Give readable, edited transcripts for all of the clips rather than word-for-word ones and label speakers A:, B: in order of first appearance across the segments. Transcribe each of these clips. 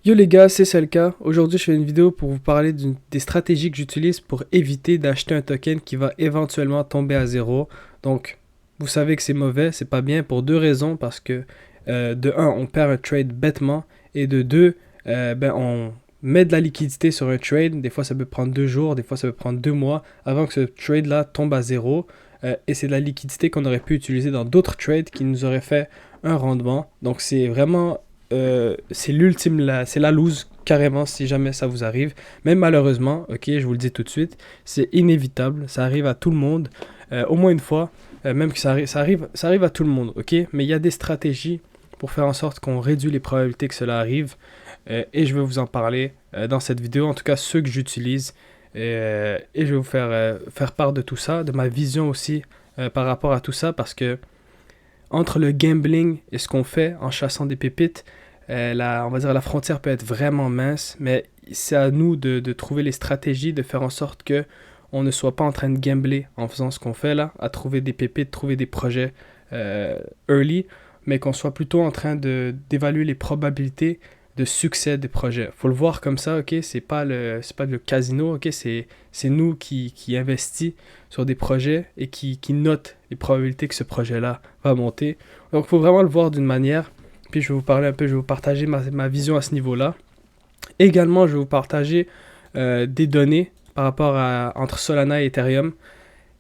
A: Yo les gars, c'est Selka. Aujourd'hui, je fais une vidéo pour vous parler des stratégies que j'utilise pour éviter d'acheter un token qui va éventuellement tomber à zéro. Donc, vous savez que c'est mauvais, c'est pas bien pour deux raisons. Parce que, de un, on perd un trade bêtement. Et de deux, on met de la liquidité sur un trade. Des fois, ça peut prendre 2 jours, des fois, ça peut prendre 2 mois avant que ce trade-là tombe à zéro. Et c'est de la liquidité qu'on aurait pu utiliser dans d'autres trades qui nous auraient fait un rendement. Donc, c'est vraiment c'est l'ultime, c'est la lose carrément si jamais ça vous arrive. Mais malheureusement, ok, je vous le dis tout de suite, c'est inévitable, ça arrive à tout le monde, au moins une fois, même que ça arrive à tout le monde, ok. Mais il y a des stratégies pour faire en sorte qu'on réduit les probabilités que cela arrive, et je vais vous en parler dans cette vidéo, en tout cas ceux que j'utilise, et je vais vous faire part de tout ça, de ma vision aussi par rapport à tout ça, parce que entre le gambling et ce qu'on fait en chassant des pépites, on va dire la frontière peut être vraiment mince, mais c'est à nous de trouver les stratégies, de faire en sorte que on ne soit pas en train de gambler en faisant ce qu'on fait là, à trouver des pépites, trouver des projets euh, early, mais qu'on soit plutôt en train d'évaluer les probabilités de succès des projets. Faut le voir comme ça, ok? C'est pas le casino, ok? C'est nous qui investit sur des projets et qui note les probabilités que ce projet-là va monter. Donc, il faut vraiment le voir d'une manière. Puis, je vais vous parler un peu, je vais vous partager ma vision à ce niveau-là. Également, je vais vous partager des données par rapport à entre Solana et Ethereum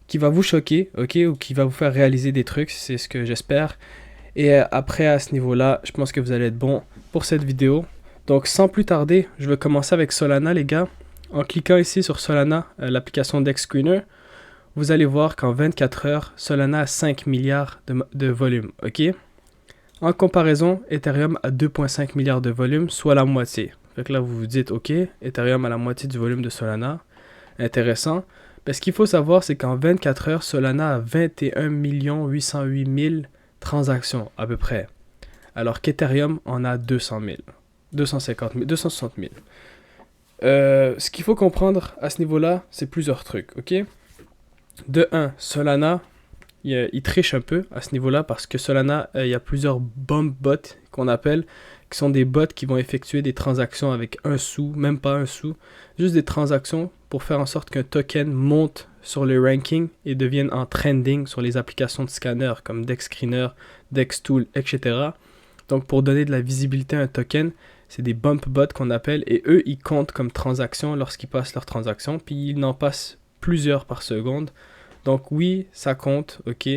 A: qui va vous choquer, ok, ou qui va vous faire réaliser des trucs, c'est ce que j'espère. Et après, à ce niveau-là, je pense que vous allez être bon pour cette vidéo. Donc, sans plus tarder, je vais commencer avec Solana, les gars. En cliquant ici sur Solana, l'application Dex Screener, vous allez voir qu'en 24 heures, Solana a 5 milliards de volume, ok? En comparaison, Ethereum a 2,5 milliards de volume, soit la moitié. Fait que là, vous vous dites, ok, Ethereum a la moitié du volume de Solana. Intéressant. Ben, ce qu'il faut savoir, c'est qu'en 24 heures, Solana a 21 808 000 transactions à peu près. Alors qu'Ethereum en a 200 000, 250 000, 260 000. Ce qu'il faut comprendre à ce niveau-là, c'est plusieurs trucs, ok? De un, Solana, il triche un peu à ce niveau-là parce que Solana, il y a plusieurs bump bots qu'on appelle, qui sont des bots qui vont effectuer des transactions avec un sou, même pas un sou, juste des transactions pour faire en sorte qu'un token monte sur le ranking et devienne en trending sur les applications de scanner comme DexScreener, DexTool, etc. Donc pour donner de la visibilité à un token, c'est des bump bots qu'on appelle et eux, ils comptent comme transactions lorsqu'ils passent leurs transactions, puis ils en passent plusieurs par seconde. Donc oui, ça compte, ok.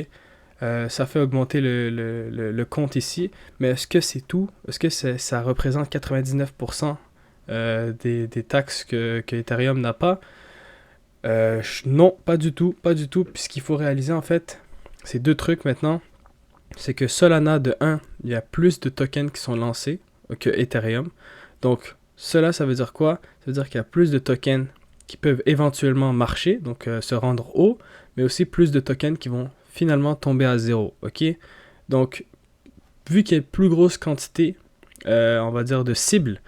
A: Ça fait augmenter le compte ici, mais est-ce que c'est tout? Est-ce que ça représente 99% des taxes que Ethereum n'a pas? Non, pas du tout, pas du tout. Puis ce qu'il faut réaliser en fait, c'est deux trucs maintenant. C'est que Solana, de un, il y a plus de tokens qui sont lancés que Ethereum. Donc cela, ça veut dire quoi? Ça veut dire qu'il y a plus de tokens qui peuvent éventuellement marcher, donc se rendre haut, mais aussi plus de tokens qui vont finalement tomber à zéro, ok? Donc, vu qu'il y a une plus grosse quantité, on va dire, de cibles,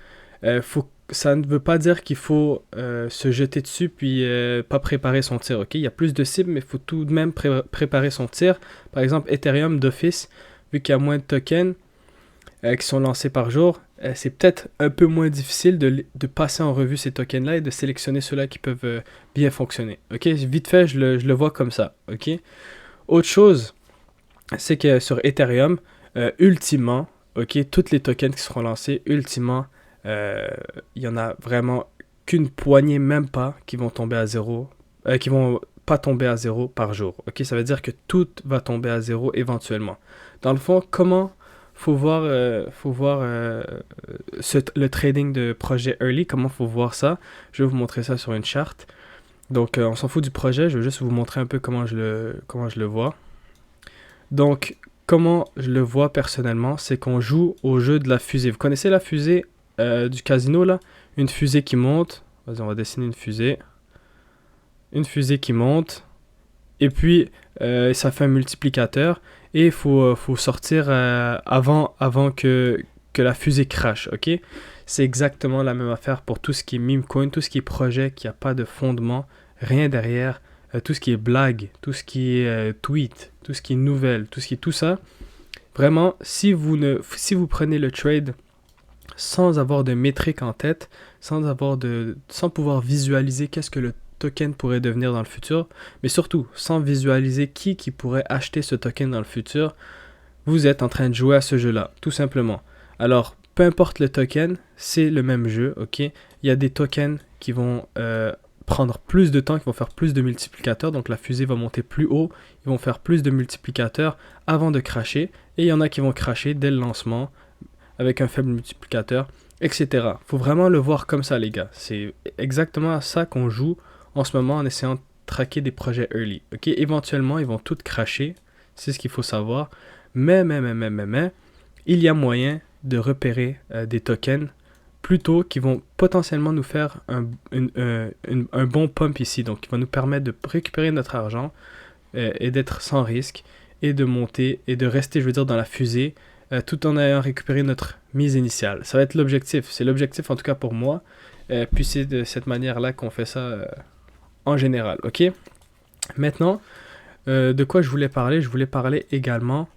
A: ça ne veut pas dire qu'il faut se jeter dessus puis pas préparer son tir, ok? Il y a plus de cibles, mais il faut tout de même préparer son tir. Par exemple, Ethereum d'office, vu qu'il y a moins de tokens qui sont lancés par jour, c'est peut-être un peu moins difficile de passer en revue ces tokens-là et de sélectionner ceux-là qui peuvent bien fonctionner. Ok, vite fait, je le vois comme ça. Ok. Autre chose, c'est que sur Ethereum, ultimement, ok, tous les tokens qui seront lancés, ultimement, il y en a vraiment qu'une poignée, même pas, qui vont tomber à zéro, qui vont pas tomber à zéro par jour. Ok, ça veut dire que tout va tomber à zéro éventuellement. Dans le fond, comment faut voir le trading de projet early, comment faut voir ça. Je vais vous montrer ça sur une charte. Donc, on s'en fout du projet, je vais juste vous montrer un peu comment je le vois. Donc, comment je le vois personnellement, c'est qu'on joue au jeu de la fusée. Vous connaissez la fusée du casino, là? Une fusée qui monte. Vas-y, on va dessiner une fusée. Une fusée qui monte. Et puis, ça fait un multiplicateur. Et il faut sortir avant que la fusée crache, ok? C'est exactement la même affaire pour tout ce qui est meme coin, tout ce qui est projet qui n'a pas de fondement, rien derrière, tout ce qui est blague, tout ce qui est tweet, tout ce qui est nouvelle, tout ce qui est tout ça. Vraiment, si vous prenez le trade sans avoir de métrique en tête, sans pouvoir visualiser qu'est-ce que le token pourrait devenir dans le futur, mais surtout sans visualiser qui pourrait acheter ce token dans le futur, vous êtes en train de jouer à ce jeu-là, tout simplement. Alors, peu importe le token, c'est le même jeu, ok? Il y a des tokens qui vont prendre plus de temps, qui vont faire plus de multiplicateurs, donc la fusée va monter plus haut, ils vont faire plus de multiplicateurs avant de crasher, et il y en a qui vont crasher dès le lancement, avec un faible multiplicateur, etc. Faut vraiment le voir comme ça, les gars. C'est exactement à ça qu'on joue en ce moment en essayant de traquer des projets early. Ok, éventuellement, ils vont tous cracher, c'est ce qu'il faut savoir. Mais, il y a moyen de repérer des tokens plutôt qui vont potentiellement nous faire un bon pump ici. Donc, qui va nous permettre de récupérer notre argent et d'être sans risque et de monter et de rester, je veux dire, dans la fusée tout en ayant récupéré notre mise initiale. Ça va être l'objectif. C'est l'objectif en tout cas pour moi. Puis c'est de cette manière-là qu'on fait ça en général. Ok? Maintenant, de quoi je voulais parler? Je voulais parler également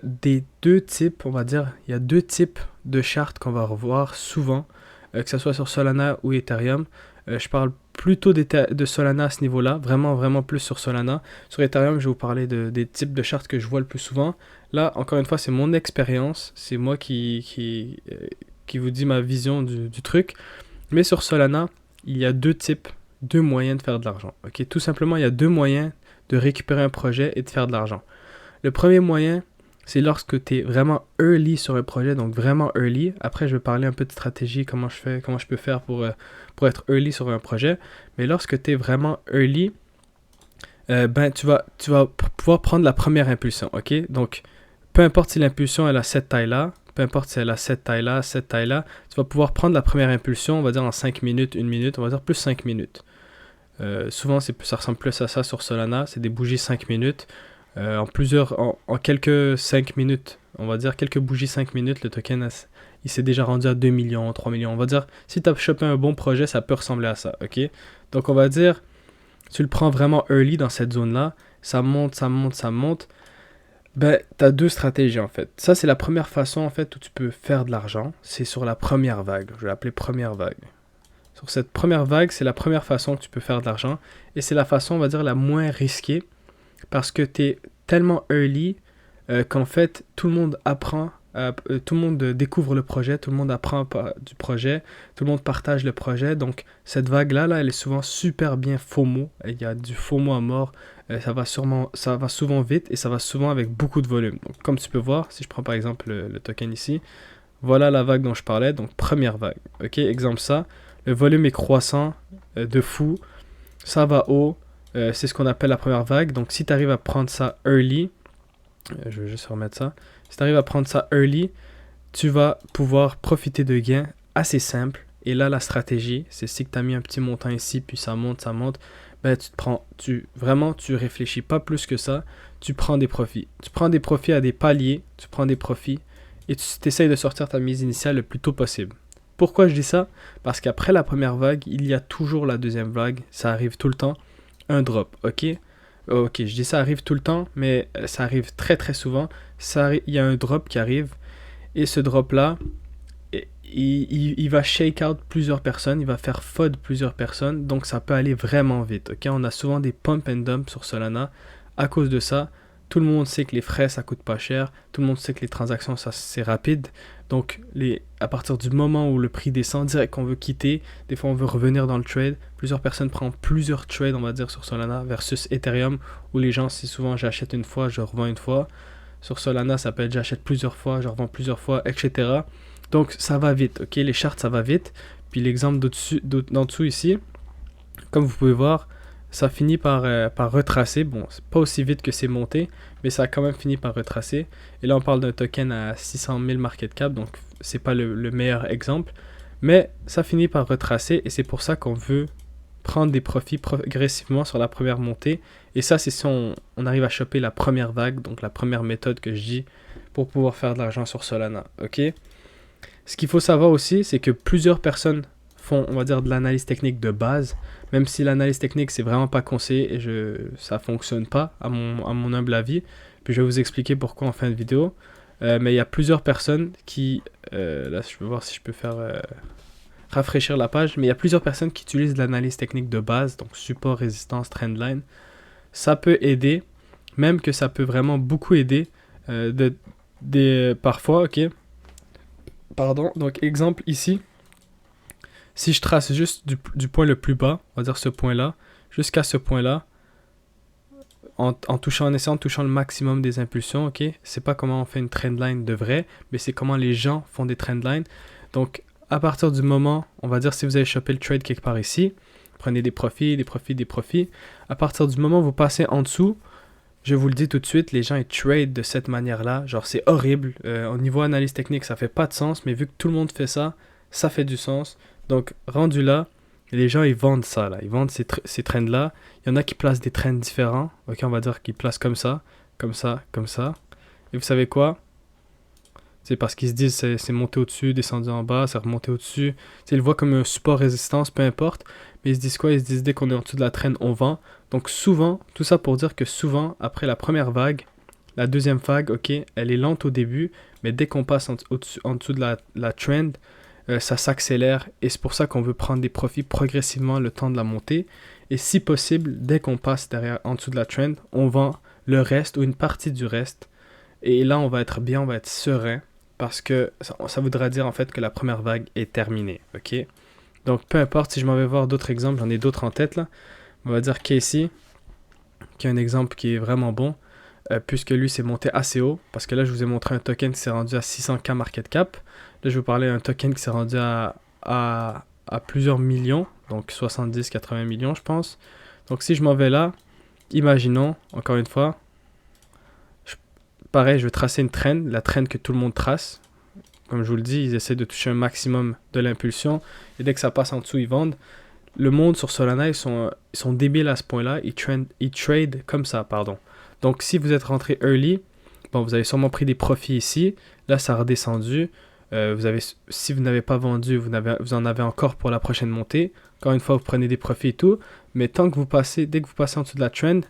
A: des deux types, on va dire, il y a deux types de chartes qu'on va revoir souvent, que ce soit sur Solana ou Ethereum. Je parle plutôt de Solana à ce niveau-là, vraiment plus sur Solana. Sur Ethereum, je vais vous parler des types de chartes que je vois le plus souvent. Là, encore une fois, c'est mon expérience, c'est moi qui vous dit ma vision du truc. Mais sur Solana, il y a deux types, deux moyens de faire de l'argent. Ok, tout simplement, il y a deux moyens de récupérer un projet et de faire de l'argent. Le premier moyen, c'est lorsque tu es vraiment early sur un projet, donc vraiment early. Après, je vais parler un peu de stratégie, comment je peux faire pour être early sur un projet. Mais lorsque tu es vraiment early, tu vas pouvoir prendre la première impulsion, ok? Donc, peu importe si l'impulsion elle a cette taille-là, peu importe si elle a cette taille-là, tu vas pouvoir prendre la première impulsion, on va dire en 5 minutes, 1 minute, on va dire plus 5 minutes. Souvent, ça ressemble plus à ça sur Solana, c'est des bougies 5 minutes. En quelques 5 minutes, on va dire quelques bougies 5 minutes, le token il s'est déjà rendu à 2 millions, 3 millions. On va dire, si tu as chopé un bon projet, ça peut ressembler à ça, ok? Donc on va dire, tu le prends vraiment early dans cette zone-là, ça monte, ben, tu as deux stratégies en fait. Ça, c'est la première façon en fait où tu peux faire de l'argent, c'est sur la première vague. Je vais l'appeler première vague. Sur cette première vague, c'est la première façon que tu peux faire de l'argent, et c'est la façon, on va dire, la moins risquée, parce que tu es tellement early qu'en fait, tout le monde apprend, tout le monde découvre le projet, tout le monde apprend du projet, tout le monde partage le projet. Donc, cette vague-là, elle est souvent super bien FOMO. Il y a du FOMO à mort. Ça va souvent vite et ça va souvent avec beaucoup de volume. Donc, comme tu peux voir, si je prends par exemple le token ici, voilà la vague dont je parlais. Donc, première vague. Ok, exemple ça. Le volume est croissant de fou. Ça va haut. C'est ce qu'on appelle la première vague. Donc, si tu arrives à prendre ça early, je vais juste remettre ça. Si tu arrives à prendre ça early, tu vas pouvoir profiter de gains assez simples. Et là, la stratégie, c'est si tu as mis un petit montant ici, puis ça monte, ben tu réfléchis pas plus que ça. Tu prends des profits. Tu prends des profits à des paliers, tu prends des profits et tu essayes de sortir ta mise initiale le plus tôt possible. Pourquoi je dis ça? Parce qu'après la première vague, il y a toujours la deuxième vague. Ça arrive tout le temps. Un drop, ok? Ok, je dis ça arrive tout le temps, mais ça arrive très souvent. Il y a un drop qui arrive, et ce drop-là, il va shake out plusieurs personnes, il va faire FOD plusieurs personnes, donc ça peut aller vraiment vite, ok? On a souvent des pump and dump sur Solana. À cause de ça, tout le monde sait que les frais, ça coûte pas cher, tout le monde sait que les transactions, c'est rapide. Donc, à partir du moment où le prix descend, direct qu'on veut quitter, des fois on veut revenir dans le trade. Plusieurs personnes prennent plusieurs trades, on va dire, sur Solana versus Ethereum, où les gens, c'est souvent j'achète une fois, je revends une fois. Sur Solana, ça peut être j'achète plusieurs fois, je revends plusieurs fois, etc. Donc, ça va vite, ok? Les charts, ça va vite. Puis l'exemple d'en dessous ici, comme vous pouvez voir, ça finit par retracer. Bon, c'est pas aussi vite que c'est monté, mais ça a quand même fini par retracer. Et là, on parle d'un token à 600 000 market cap, donc c'est pas le meilleur exemple. Mais ça finit par retracer, et c'est pour ça qu'on veut prendre des profits progressivement sur la première montée. Et ça, c'est si on arrive à choper la première vague, donc la première méthode que je dis, pour pouvoir faire de l'argent sur Solana. Ok? Ce qu'il faut savoir aussi, c'est que plusieurs personnes font, on va dire, de l'analyse technique de base, même si l'analyse technique, c'est vraiment pas conseillé et ça fonctionne pas, à mon humble avis. Puis je vais vous expliquer pourquoi en fin de vidéo. Mais il y a plusieurs personnes qui... là, je vais voir si je peux faire... rafraîchir la page. Mais il y a plusieurs personnes qui utilisent l'analyse technique de base, donc support, résistance, trendline. Ça peut aider, même que ça peut vraiment beaucoup aider parfois, ok. Pardon, donc exemple ici, si je trace juste du point le plus bas, on va dire ce point-là, jusqu'à ce point-là, en essayant de toucher le maximum des impulsions, ok. C'est pas comment on fait une trendline de vrai, mais c'est comment les gens font des trendlines. Donc, à partir du moment, on va dire si vous avez chopé le trade quelque part ici, prenez des profits, des profits, des profits. À partir du moment où vous passez en dessous, je vous le dis tout de suite, les gens ils trade de cette manière-là. Genre, c'est horrible. Au niveau analyse technique, ça fait pas de sens, mais vu que tout le monde fait ça, ça fait du sens. Donc, rendu là, les gens ils vendent ça, là. Ils vendent ces trends-là. Il y en a qui placent des trends différents. Ok, on va dire qu'ils placent comme ça, comme ça, comme ça. Et vous savez quoi? C'est parce qu'ils se disent c'est monté au-dessus, descendu en bas, c'est remonté au-dessus. Ils le voient comme un support résistance, peu importe. Mais ils se disent quoi? Ils se disent dès qu'on est en dessous de la trend, on vend. Donc souvent, tout ça pour dire que souvent, après la première vague, la deuxième vague, ok, elle est lente au début, mais dès qu'on passe en dessous de la trend, ça s'accélère. Et c'est pour ça qu'on veut prendre des profits progressivement le temps de la montée. Et si possible, dès qu'on passe en dessous de la trend, on vend le reste ou une partie du reste. Et là, on va être bien, on va être serein. Parce que ça voudra dire en fait que la première vague est terminée, ok? Donc peu importe, si je m'en vais voir d'autres exemples, j'en ai d'autres en tête là. On va dire Casey, qui est un exemple qui est vraiment bon, puisque lui s'est monté assez haut, parce que là je vous ai montré un token qui s'est rendu à 600K market cap. Là je vais vous parler d'un token qui s'est rendu à plusieurs millions, donc 70-80 millions je pense. Donc si je m'en vais là, imaginons, encore une fois, pareil, je vais tracer une trend, la trend que tout le monde trace. Comme je vous le dis, ils essaient de toucher un maximum de l'impulsion. Et dès que ça passe en dessous, ils vendent. Le monde sur Solana, ils sont débiles à ce point-là. Ils trade comme ça, pardon. Donc, si vous êtes rentré early, bon, vous avez sûrement pris des profits ici. Là, ça a redescendu. Si vous n'avez pas vendu, vous en avez encore pour la prochaine montée. Encore une fois, vous prenez des profits et tout. Mais dès que vous passez en dessous de la trend,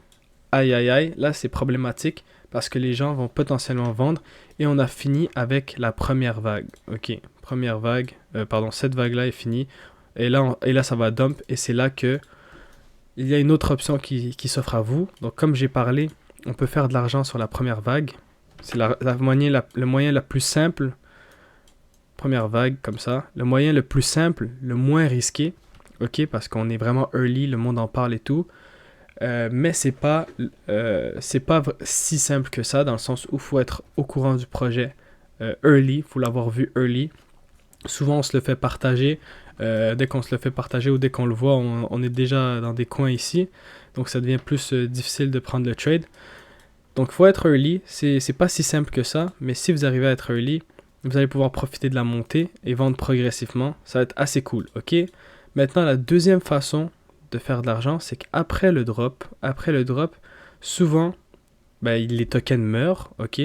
A: aïe aïe aïe, là, c'est problématique. Parce que les gens vont potentiellement vendre. Et on a fini avec la première vague. Ok, première vague. Cette vague-là est finie. Et là, ça va dump. Et c'est là que il y a une autre option qui s'offre à vous. Donc, comme j'ai parlé, on peut faire de l'argent sur la première vague. C'est le moyen le plus simple. Première vague, comme ça. Le moyen le plus simple, le moins risqué. Ok, parce qu'on est vraiment early, le monde en parle et tout. Mais c'est pas si simple que ça, dans le sens où il faut être au courant du projet early, il faut l'avoir vu early. Souvent on se le fait partager, dès qu'on se le fait partager ou dès qu'on le voit, on est déjà dans des coins ici, donc ça devient plus difficile de prendre le trade. Donc il faut être early, c'est pas si simple que ça, mais si vous arrivez à être early, vous allez pouvoir profiter de la montée et vendre progressivement, ça va être assez cool, ok? Maintenant la deuxième façon de faire de l'argent, c'est qu'après le drop, souvent, les tokens meurent, ok,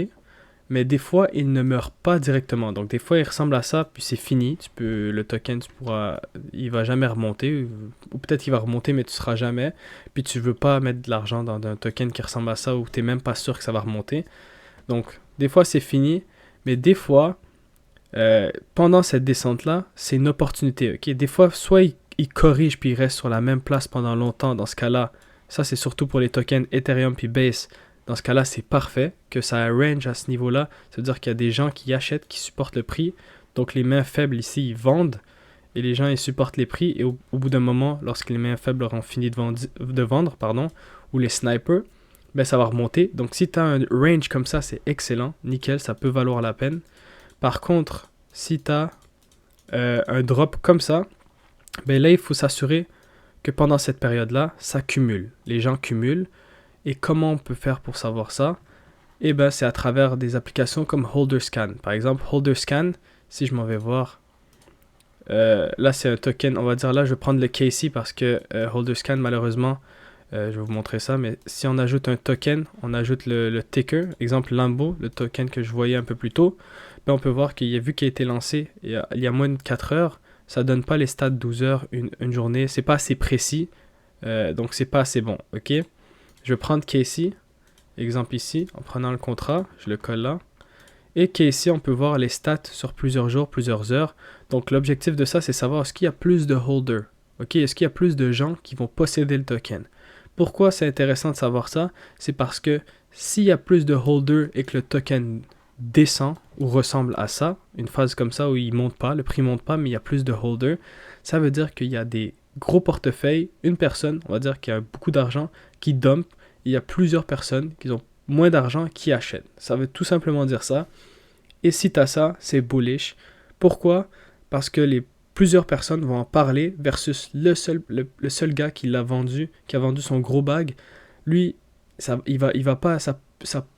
A: mais des fois, ils ne meurent pas directement. Donc, des fois, ils ressemblent à ça, puis c'est fini. Le token, il va jamais remonter, ou peut-être qu'il va remonter, mais tu ne seras jamais. Puis, tu ne veux pas mettre de l'argent dans un token qui ressemble à ça, ou tu n'es même pas sûr que ça va remonter. Donc, des fois, c'est fini, mais des fois, pendant cette descente-là, c'est une opportunité, ok. Des fois, soit il corrige puis il reste sur la même place pendant longtemps. Dans ce cas-là, ça c'est surtout pour les tokens Ethereum puis Base. Dans ce cas-là, c'est parfait que ça range à ce niveau-là. Ça veut dire qu'il y a des gens qui achètent, qui supportent le prix. Donc les mains faibles ici, ils vendent. Et les gens, ils supportent les prix. Et au bout d'un moment, lorsque les mains faibles auront fini de vendre, ou les snipers, ça va remonter. Donc si tu as un range comme ça, c'est excellent. Nickel, ça peut valoir la peine. Par contre, si tu as un drop comme ça, là, il faut s'assurer que pendant cette période-là, ça cumule. Les gens cumulent. Et comment on peut faire pour savoir ça? C'est à travers des applications comme HolderScan. Par exemple, HolderScan, si je m'en vais voir, là, c'est un token. On va dire là, je vais prendre le Casey parce que HolderScan, malheureusement, je vais vous montrer ça. Mais si on ajoute un token, on ajoute le ticker. Exemple, Lambo, le token que je voyais un peu plus tôt. On peut voir qu'il a vu qu'il a été lancé il y a moins de 4 heures. Ça donne pas les stats 12 heures, une journée. C'est pas assez précis. Donc, c'est pas assez bon. Ok? Je vais prendre Casey. Exemple ici. En prenant le contrat, je le colle là. Et qu'ici, on peut voir les stats sur plusieurs jours, plusieurs heures. Donc, l'objectif de ça, c'est savoir est-ce qu'il y a plus de holders. Ok, est-ce qu'il y a plus de gens qui vont posséder le token? Pourquoi c'est intéressant de savoir ça? C'est parce que s'il y a plus de holders et que le token descend ou ressemble à ça, une phase comme ça où il monte pas, le prix monte pas, mais il y a plus de holders, ça veut dire qu'il y a des gros portefeuilles, une personne, on va dire qui a beaucoup d'argent, qui dump, il y a plusieurs personnes qui ont moins d'argent qui achètent. Ça veut tout simplement dire ça. Et si tu as ça, c'est bullish. Pourquoi? Parce que plusieurs personnes vont en parler versus le seul gars qui a vendu son gros bag. Lui, il va pas, sa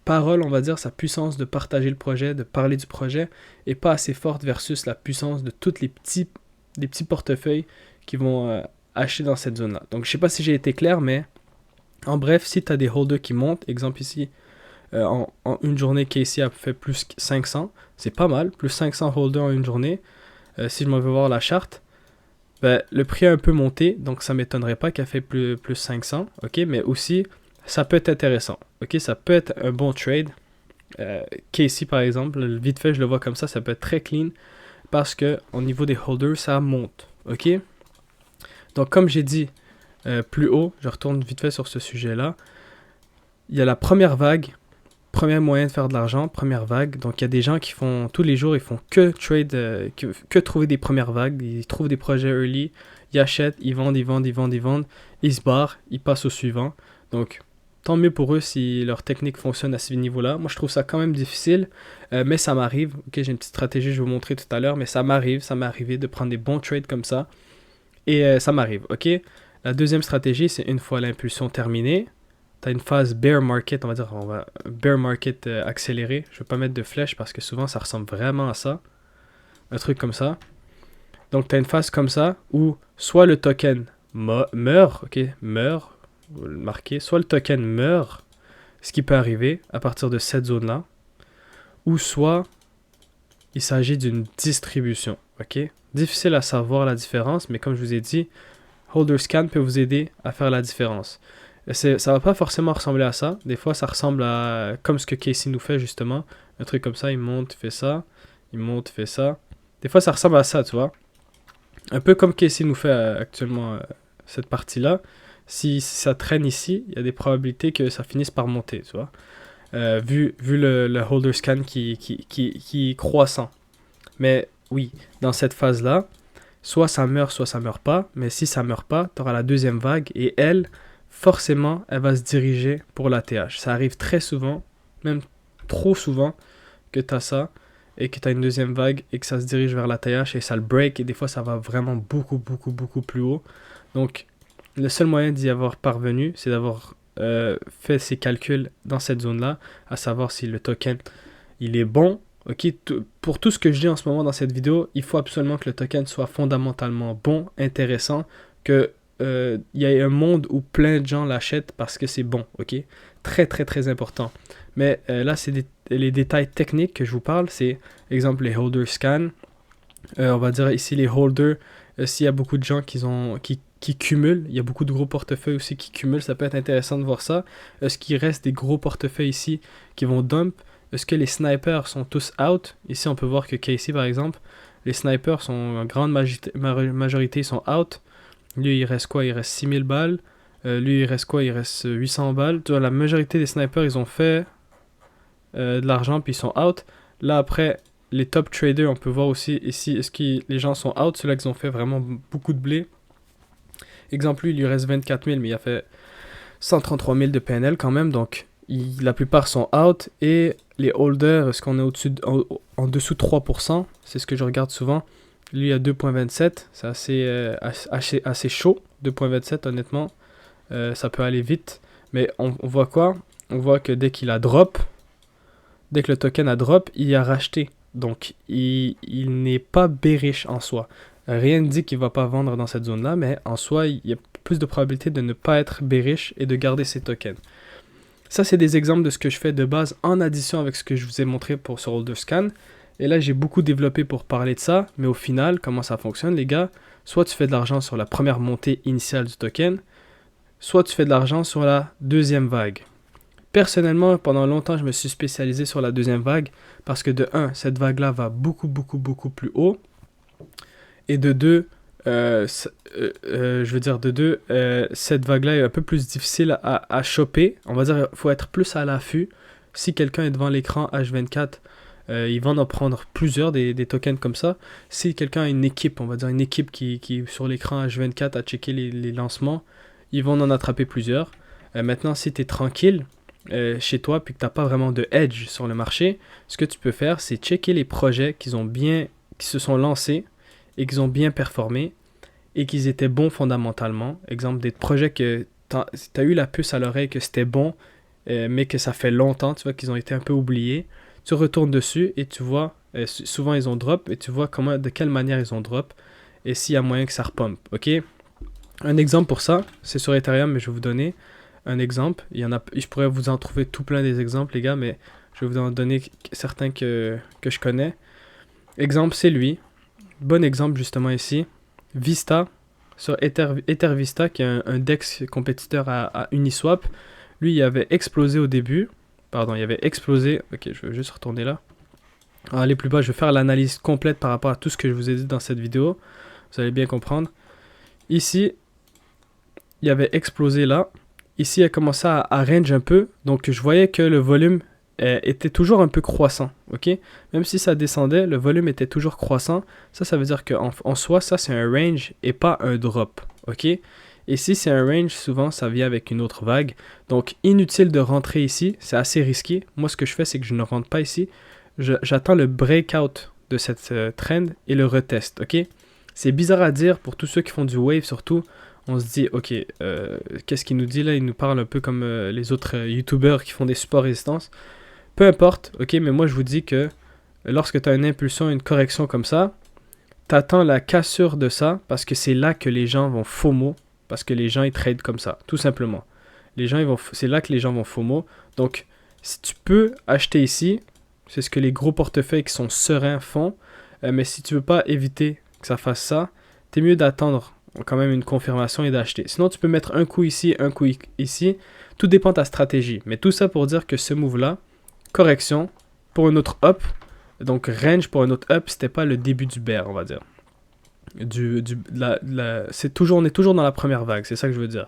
A: parole, on va dire, sa puissance de partager le projet, de parler du projet, est pas assez forte versus la puissance de tous les petits portefeuilles qui vont acheter dans cette zone-là. Donc, je sais pas si j'ai été clair, mais en bref, si tu as des holders qui montent, exemple ici, en une journée, Casey a fait plus 500, c'est pas mal, plus 500 holders en une journée. Si je m'en veux voir la charte, ben, le prix a un peu monté, donc ça m'étonnerait pas qu'elle fait plus 500, ok, mais aussi, ça peut être intéressant, ok, ça peut être un bon trade. Casey par exemple, vite fait, je le vois comme ça peut être très clean, parce que au niveau des holders, ça monte, ok. Donc comme j'ai dit plus haut, je retourne vite fait sur ce sujet-là, il y a la première vague, premier moyen de faire de l'argent, première vague. Donc, il y a des gens qui font, tous les jours, ils font que trade, que trouver des premières vagues. Ils trouvent des projets early, ils achètent, ils vendent, ils se barrent, ils passent au suivant. Donc, tant mieux pour eux si leur technique fonctionne à ce niveau-là. Moi, je trouve ça quand même difficile, mais ça m'arrive. Ok, j'ai une petite stratégie, je vais vous montrer tout à l'heure, mais ça m'est arrivé de prendre des bons trades comme ça. Et ça m'arrive, ok? La deuxième stratégie, c'est une fois l'impulsion terminée, tu as une phase bear market, on va dire, bear market accéléré. Je ne vais pas mettre de flèche parce que souvent ça ressemble vraiment à ça. Un truc comme ça. Donc tu as une phase comme ça où soit le token meurt, ok, meurt, vous le marquez, soit le token meurt, ce qui peut arriver à partir de cette zone-là, ou soit il s'agit d'une distribution, ok. Difficile à savoir la différence, mais comme je vous ai dit, Holder Scan peut vous aider à faire la différence. Ça va pas forcément ressembler à ça. Des fois, ça ressemble à comme ce que Casey nous fait justement. Un truc comme ça, il monte, il fait ça. Il monte, il fait ça. Des fois, ça ressemble à ça, tu vois. Un peu comme Casey nous fait actuellement cette partie-là. Si ça traîne ici, il y a des probabilités que ça finisse par monter, tu vois. Vu le holder scan qui est croissant. Mais oui, dans cette phase-là, soit ça meurt pas. Mais si ça meurt pas, tu auras la deuxième vague et elle, forcément, elle va se diriger pour la TH. Ça arrive très souvent, même trop souvent, que tu as ça et que tu as une deuxième vague et que ça se dirige vers la TH et ça le break et des fois ça va vraiment beaucoup plus haut. Donc, le seul moyen d'y avoir parvenu, c'est d'avoir fait ces calculs dans cette zone-là, à savoir si le token, il est bon. Ok, pour tout ce que je dis en ce moment dans cette vidéo, il faut absolument que le token soit fondamentalement bon, intéressant, que y a un monde où plein de gens l'achètent parce que c'est bon, ok? Très important. Mais là, c'est les détails techniques que je vous parle. C'est, exemple, les holder scan. On va dire ici les holders, s'il y a beaucoup de gens qui cumulent, il y a beaucoup de gros portefeuilles aussi qui cumulent, ça peut être intéressant de voir ça. Est-ce qu'il reste des gros portefeuilles ici qui vont dump? Est-ce que les snipers sont tous out? Ici, on peut voir que Casey, par exemple, les snipers sont en grande majorité sont out. Lui, il reste quoi? Il reste 6000 balles. Lui, il reste quoi? Il reste 800 balles. Tu vois, la majorité des snipers, ils ont fait de l'argent, puis ils sont out. Là, après, les top traders, on peut voir aussi ici, est-ce que les gens sont out? Ceux-là qui ont fait vraiment beaucoup de blé. Exemple, lui, il lui reste 24 000, mais il a fait 133 000 de PNL quand même. Donc, la plupart sont out. Et les holders, est-ce qu'on est en dessous de 3%? C'est ce que je regarde souvent. Lui, à 2.27, c'est assez chaud. 2.27, honnêtement, ça peut aller vite. Mais on voit quoi? On voit que dès qu'il a drop, dès que le token a drop, il a racheté. Donc, il n'est pas bearish en soi. Rien ne dit qu'il ne va pas vendre dans cette zone-là, mais en soi, il y a plus de probabilité de ne pas être bearish et de garder ses tokens. Ça, c'est des exemples de ce que je fais de base en addition avec ce que je vous ai montré sur HolderScan. Et là, j'ai beaucoup développé pour parler de ça, mais au final, comment ça fonctionne, les gars? Soit tu fais de l'argent sur la première montée initiale du token, soit tu fais de l'argent sur la deuxième vague. Personnellement, pendant longtemps, je me suis spécialisé sur la deuxième vague parce que de un, cette vague-là va beaucoup plus haut. Et de deux, cette vague-là est un peu plus difficile à choper. On va dire qu'il faut être plus à l'affût. Si quelqu'un est devant l'écran H24, ils vont en prendre plusieurs des tokens comme ça. Si quelqu'un a une équipe, on va dire une équipe qui est sur l'écran H24 à checker les lancements, ils vont en attraper plusieurs. Maintenant, si tu es tranquille chez toi puis que tu n'as pas vraiment de edge sur le marché, ce que tu peux faire, c'est checker les projets qui se sont lancés et qu'ils ont bien performé et qu'ils étaient bons fondamentalement. Exemple, des projets que tu as eu la puce à l'oreille que c'était bon, mais que ça fait longtemps, tu vois, qu'ils ont été un peu oubliés. Tu retournes dessus et tu vois, souvent ils ont drop, et tu vois de quelle manière ils ont drop et s'il y a moyen que ça repump, ok? Un exemple pour ça, c'est sur Ethereum, mais je vais vous donner un exemple. Je pourrais vous en trouver tout plein des exemples, les gars, mais je vais vous en donner certains que je connais. Exemple, c'est lui. Bon exemple, justement, ici. Vista, sur Ether Vista, qui est un DEX compétiteur à Uniswap. Lui, il avait explosé au début. Pardon, il avait explosé. Ok, je vais juste retourner là. Alors, aller plus bas, je vais faire l'analyse complète par rapport à tout ce que je vous ai dit dans cette vidéo. Vous allez bien comprendre. Ici, il avait explosé là. Ici, il a commencé à range un peu. Donc, je voyais que le volume était toujours un peu croissant. Ok? Même si ça descendait, le volume était toujours croissant. Ça veut dire qu'en soi, ça, c'est un range et pas un drop. Ok? Et si c'est un range, souvent, ça vient avec une autre vague. Donc, inutile de rentrer ici. C'est assez risqué. Moi, ce que je fais, c'est que je ne rentre pas ici. J'attends le breakout de cette trend et le reteste. Ok? C'est bizarre à dire pour tous ceux qui font du wave, surtout. On se dit, ok, qu'est-ce qu'il nous dit là? Il nous parle un peu comme les autres YouTubers qui font des supports résistance. Peu importe, ok, mais moi je vous dis que lorsque tu as une impulsion, une correction comme ça, tu attends la cassure de ça parce que c'est là que les gens vont FOMO, parce que les gens ils tradent comme ça, tout simplement. C'est là que les gens vont FOMO. Donc, si tu peux acheter ici, c'est ce que les gros portefeuilles qui sont sereins font, mais si tu veux pas éviter que ça fasse ça, t'es mieux d'attendre quand même une confirmation et d'acheter. Sinon, tu peux mettre un coup ici, un coup ici. Tout dépend de ta stratégie. Mais tout ça pour dire que ce move-là, correction pour un autre up, donc range pour un autre up, c'était pas le début du bear, on va dire. On est toujours dans la première vague, c'est ça que je veux dire.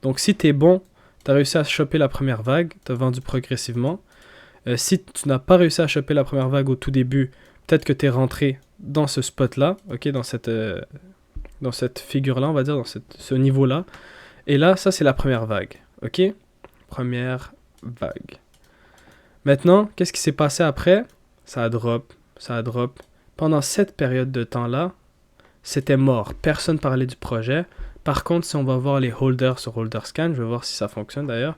A: Donc si tu es bon, tu as réussi à choper la première vague, tu as vendu progressivement. Si tu n'as pas réussi à choper la première vague au tout début, peut-être que tu es rentré dans ce spot-là, ok, dans cette figure-là, on va dire, dans ce niveau-là. Et là, ça, c'est la première vague. OK? Première vague. Maintenant, qu'est-ce qui s'est passé après? Ça a drop. Pendant cette période de temps-là, c'était mort. Personne parlait du projet. Par contre, si on va voir les holders sur HolderScan, je vais voir si ça fonctionne d'ailleurs.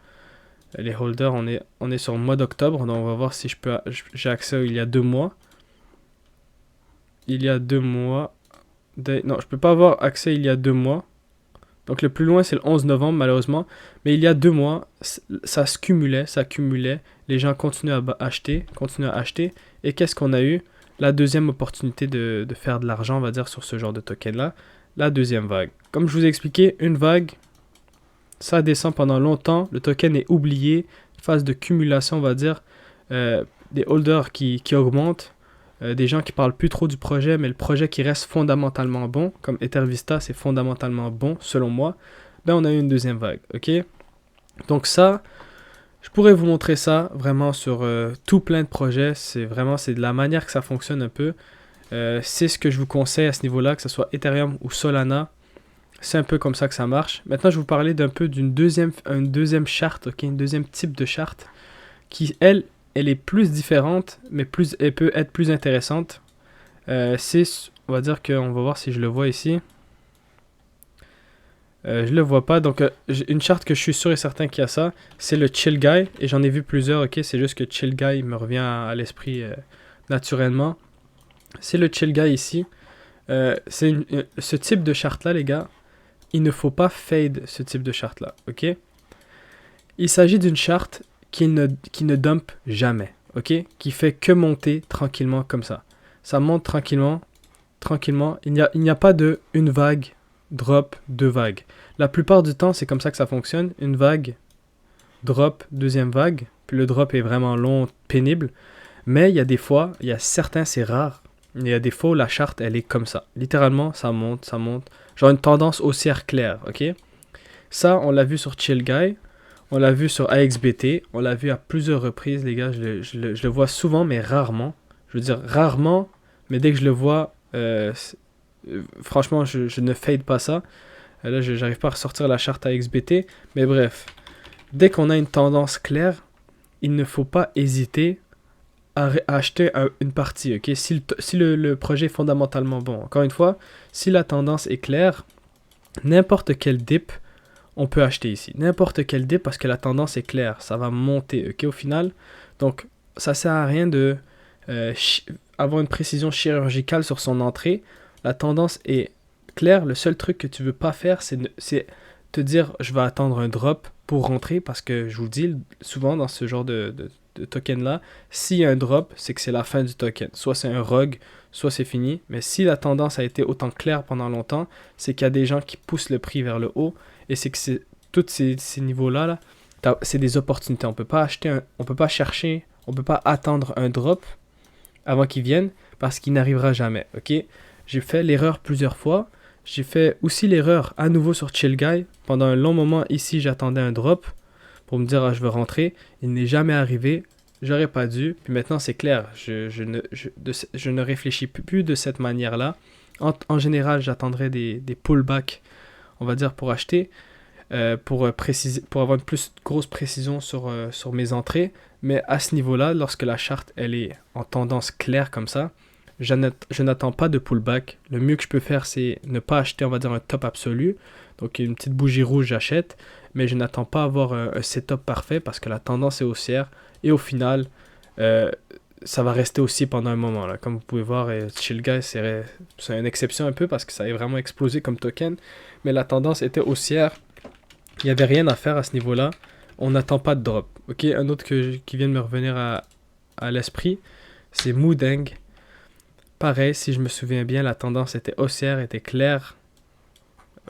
A: Les holders, on est sur le mois d'octobre, donc on va voir si j'ai accès il y a 2 mois. Il y a 2 mois. Non, je peux pas avoir accès il y a 2 mois. Donc le plus loin c'est le 11 novembre malheureusement. Mais il y a 2 mois, ça accumulait. Les gens continuaient à acheter. Et qu'est-ce qu'on a eu? La deuxième opportunité de faire de l'argent, on va dire, sur ce genre de token là. La deuxième vague. Comme je vous ai expliqué, une vague, ça descend pendant longtemps. Le token est oublié. Phase de cumulation, on va dire. Des holders qui augmentent. Des gens qui parlent plus trop du projet, mais le projet qui reste fondamentalement bon, comme EtherVista, c'est fondamentalement bon, selon moi, ben on a eu une deuxième vague, ok? Donc ça, je pourrais vous montrer ça vraiment sur tout plein de projets, c'est de la manière que ça fonctionne un peu. C'est ce que je vous conseille à ce niveau-là, que ce soit Ethereum ou Solana, c'est un peu comme ça que ça marche. Maintenant, je vais vous parler d'une deuxième charte, ok? Une deuxième type de charte, qui, elle est plus différente, mais elle peut être plus intéressante. On va dire qu'on va voir si je le vois ici. Je le vois pas, donc une charte que je suis sûr et certain qu'il y a ça, c'est le Chill Guy, et j'en ai vu plusieurs, ok, c'est juste que Chill Guy me revient à l'esprit naturellement. C'est le Chill Guy ici. Ce type de charte là, les gars, il ne faut pas fade ce type de charte là, ok? Il s'agit d'une charte qui ne dump jamais, ok? Qui fait que monter tranquillement comme ça. Ça monte tranquillement. Il n'y a pas de une vague, drop, 2 vagues. La plupart du temps, c'est comme ça que ça fonctionne. Une vague, drop, deuxième vague, puis le drop est vraiment long, pénible. Mais il y a des fois, il y a certains, c'est rare, il y a des fois où la charte, elle est comme ça. Littéralement, ça monte, ça monte. Genre une tendance haussière claire, ok? Ça, on l'a vu sur Chill Guy, on l'a vu sur AXBT, on l'a vu à plusieurs reprises, les gars. Je le vois souvent, mais rarement. Je veux dire, rarement, mais dès que je le vois, franchement, je ne fade pas ça. Là, j'arrive pas à ressortir la charte AXBT. Mais bref, dès qu'on a une tendance claire, il ne faut pas hésiter à acheter une partie. Ok, si le projet est fondamentalement bon. Encore une fois, si la tendance est claire, n'importe quel dip, on peut acheter ici. N'importe quel dip parce que la tendance est claire. Ça va monter, ok, au final. Donc, ça sert à rien de avoir une précision chirurgicale sur son entrée. La tendance est claire. Le seul truc que tu veux pas faire, c'est te dire je vais attendre un drop pour rentrer parce que je vous le dis souvent dans ce genre de token là, s'il y a un drop, c'est que c'est la fin du token. Soit c'est un rug, soit c'est fini. Mais si la tendance a été autant claire pendant longtemps, c'est qu'il y a des gens qui poussent le prix vers le haut et c'est que tous ces niveaux-là, là, c'est des opportunités. On peut pas acheter, on peut pas chercher, on peut pas attendre un drop avant qu'il vienne parce qu'il n'arrivera jamais. Ok, j'ai fait l'erreur plusieurs fois. J'ai fait aussi l'erreur à nouveau sur Chill Guy. Pendant un long moment ici, j'attendais un drop pour me dire je veux rentrer. Il n'est jamais arrivé. J'aurais pas dû. Puis maintenant c'est clair. Je ne réfléchis plus de cette manière-là. En général, j'attendrai des pullbacks, on va dire, pour acheter. Pour avoir une plus grosse précision sur mes entrées. Mais à ce niveau-là, lorsque la charte elle est en tendance claire comme ça, je n'attends pas de pullback. Le mieux que je peux faire, c'est ne pas acheter, on va dire, un top absolu. Donc une petite bougie rouge, j'achète. Mais je n'attends pas avoir un setup parfait parce que la tendance est haussière. Et au final, ça va rester aussi pendant un moment. Là. Comme vous pouvez voir, Chill Guy, c'est une exception un peu parce que ça a vraiment explosé comme token. Mais la tendance était haussière. Il n'y avait rien à faire à ce niveau-là. On n'attend pas de drop. Ok, un autre qui vient de me revenir à l'esprit, c'est Moodeng. Pareil, si je me souviens bien, la tendance était haussière, était claire.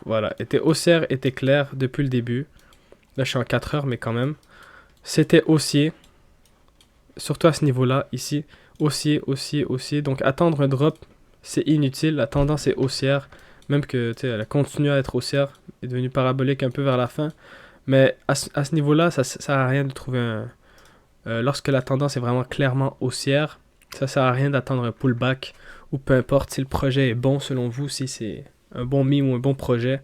A: Voilà, était haussière, était claire depuis le début. Là, je suis en 4 heures, mais quand même. C'était haussier. Surtout à ce niveau-là, ici. Haussier, haussier, haussier. Donc, attendre un drop, c'est inutile. La tendance est haussière. Même que, tu sais, elle continue à être haussière. Elle est devenue parabolique un peu vers la fin. Mais à ce niveau-là, ça sert à rien de trouver un... lorsque la tendance est vraiment clairement haussière, ça sert à rien d'attendre un pullback ou peu importe si le projet est bon selon vous, si c'est un bon meme ou un bon projet,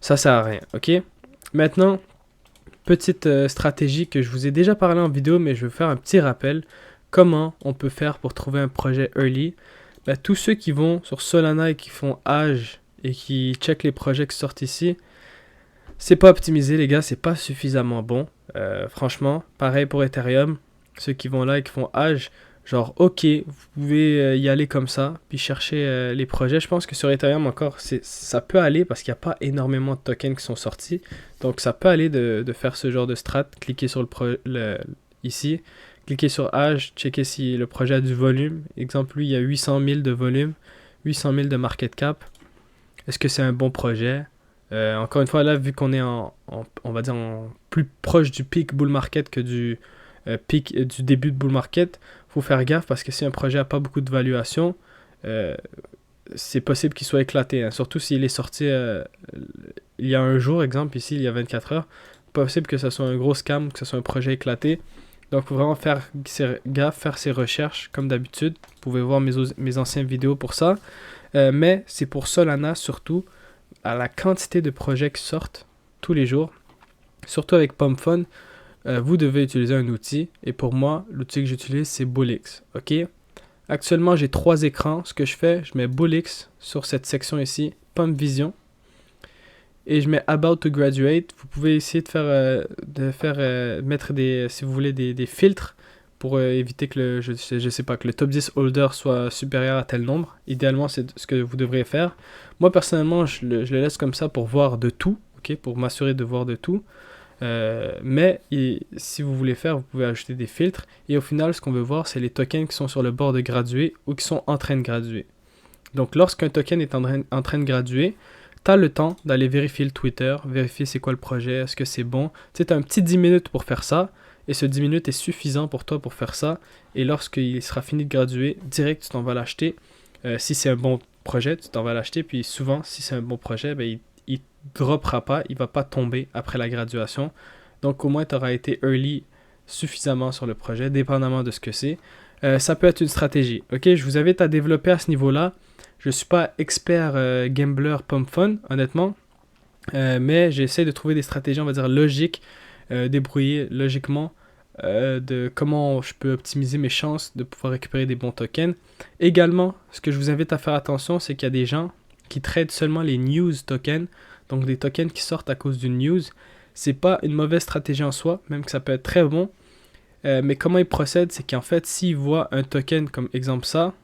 A: ça sert à rien, ok? Maintenant, petite stratégie que je vous ai déjà parlé en vidéo, mais je vais faire un petit rappel. Comment on peut faire pour trouver un projet early? Ben, tous ceux qui vont sur Solana et qui font Age et qui checkent les projets qui sortent ici, c'est pas optimisé les gars, c'est pas suffisamment bon. Franchement, pareil pour Ethereum, ceux qui vont là et qui font Age, genre ok, vous pouvez y aller comme ça, puis chercher les projets. Je pense que sur Ethereum encore, ça peut aller parce qu'il n'y a pas énormément de tokens qui sont sortis. Donc ça peut aller de faire ce genre de strat, cliquer sur ici, cliquer sur Age, checker si le projet a du volume. Exemple, lui, il y a 800 000 de volume, 800 000 de market cap. Est-ce que c'est un bon projet? Encore une fois, là, vu qu'on est on va dire plus proche du peak bull market que du pic du début de bull market, faut faire gaffe parce que si un projet n'a pas beaucoup de valuation, c'est possible qu'il soit éclaté. Hein. Surtout s'il est sorti il y a un jour, exemple, ici, il y a 24 heures. Possible que ce soit un gros scam, que ce soit un projet éclaté. Donc, il faut vraiment faire gaffe, faire ses recherches comme d'habitude. Vous pouvez voir mes anciennes vidéos pour ça. Mais c'est pour Solana surtout, à la quantité de projets qui sortent tous les jours, surtout avec PumpFun, vous devez utiliser un outil. Et pour moi, l'outil que j'utilise, c'est Bullix. Ok? Actuellement, j'ai 3 écrans. Ce que je fais, je mets Bullix sur cette section ici, Pump Vision. Et je mets About to Graduate. Vous pouvez essayer de mettre si vous voulez, des filtres pour éviter que je sais pas, que le top 10 holder soit supérieur à tel nombre. Idéalement, c'est ce que vous devriez faire. Moi, personnellement, je le laisse comme ça pour voir de tout, ok, pour m'assurer de voir de tout. Mais si vous voulez faire, vous pouvez ajouter des filtres. Et au final, ce qu'on veut voir, c'est les tokens qui sont sur le bord de graduer ou qui sont en train de graduer. Donc, lorsqu'un token est en train de graduer, tu as le temps d'aller vérifier le Twitter, vérifier c'est quoi le projet, est-ce que c'est bon. Tu sais, tu as un petit 10 minutes pour faire ça, et ce 10 minutes est suffisant pour toi pour faire ça. Et lorsqu'il sera fini de graduer, direct, tu t'en vas l'acheter. Si c'est un bon projet, tu t'en vas l'acheter. Puis souvent, si c'est un bon projet, ben, il droppera pas, il va pas tomber après la graduation. Donc au moins, tu auras été early suffisamment sur le projet, dépendamment de ce que c'est. Ça peut être une stratégie. Ok, je vous invite à développer à ce niveau-là. Je ne suis pas expert gambler pump fun, honnêtement. Mais j'essaie de trouver des stratégies, on va dire, logiques, débrouiller logiquement de comment je peux optimiser mes chances de pouvoir récupérer des bons tokens. Également, ce que je vous invite à faire attention, c'est qu'il y a des gens qui traitent seulement les news tokens, donc des tokens qui sortent à cause d'une news. C'est pas une mauvaise stratégie en soi, même que ça peut être très bon. Mais comment ils procèdent, c'est qu'en fait, s'ils voient un token comme exemple ça,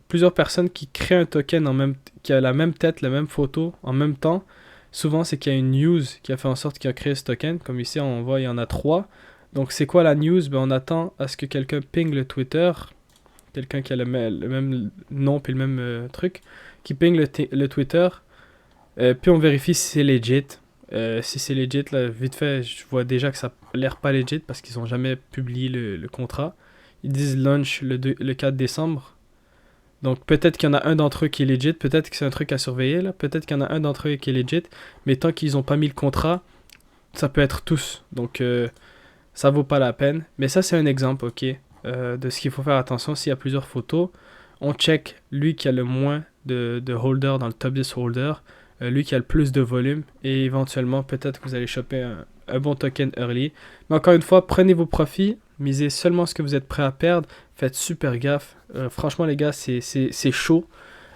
A: plusieurs personnes qui créent un token qui a la même tête, la même photo en même temps, souvent c'est qu'il y a une news qui a fait en sorte qu'il a créé ce token. Comme ici, on voit, il y en a 3. Donc c'est quoi la news? Ben, on attend à ce que quelqu'un ping le Twitter, quelqu'un qui a le même nom puis le même truc, qui ping le Twitter, puis on vérifie si c'est legit. Si c'est legit, là, vite fait, je vois déjà que ça a l'air pas legit parce qu'ils n'ont jamais publié le contrat. Ils disent launch le 4 décembre. Donc peut-être qu'il y en a un d'entre eux qui est legit, peut-être que c'est un truc à surveiller là, peut-être qu'il y en a un d'entre eux qui est legit, mais tant qu'ils n'ont pas mis le contrat, ça peut être tous. Donc ça vaut pas la peine. Mais ça c'est un exemple, ok, de ce qu'il faut faire attention s'il y a plusieurs photos. On check lui qui a le moins de holder dans le top 10 holder, lui qui a le plus de volume, et éventuellement peut-être que vous allez choper un bon token early. Mais encore une fois, prenez vos profits, misez seulement ce que vous êtes prêt à perdre, faites super gaffe. Franchement les gars, c'est chaud.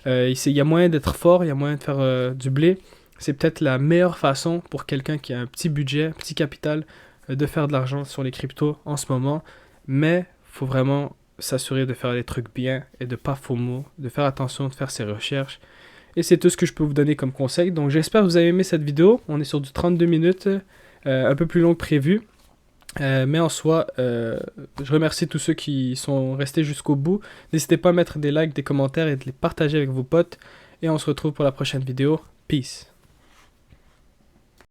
A: Il y a moyen d'être fort, il y a moyen de faire du blé. C'est peut-être la meilleure façon pour quelqu'un qui a un petit budget, un petit capital, de faire de l'argent sur les cryptos en ce moment. Mais il faut vraiment s'assurer de faire les trucs bien et de pas FOMO, de faire attention, de faire ses recherches. Et c'est tout ce que je peux vous donner comme conseil. Donc j'espère que vous avez aimé cette vidéo. On est sur du 32 minutes, un peu plus long que prévu. Mais en soi, je remercie tous ceux qui sont restés jusqu'au bout. N'hésitez pas à mettre des likes, des commentaires et de les partager avec vos potes. Et on se retrouve pour la prochaine vidéo. Peace.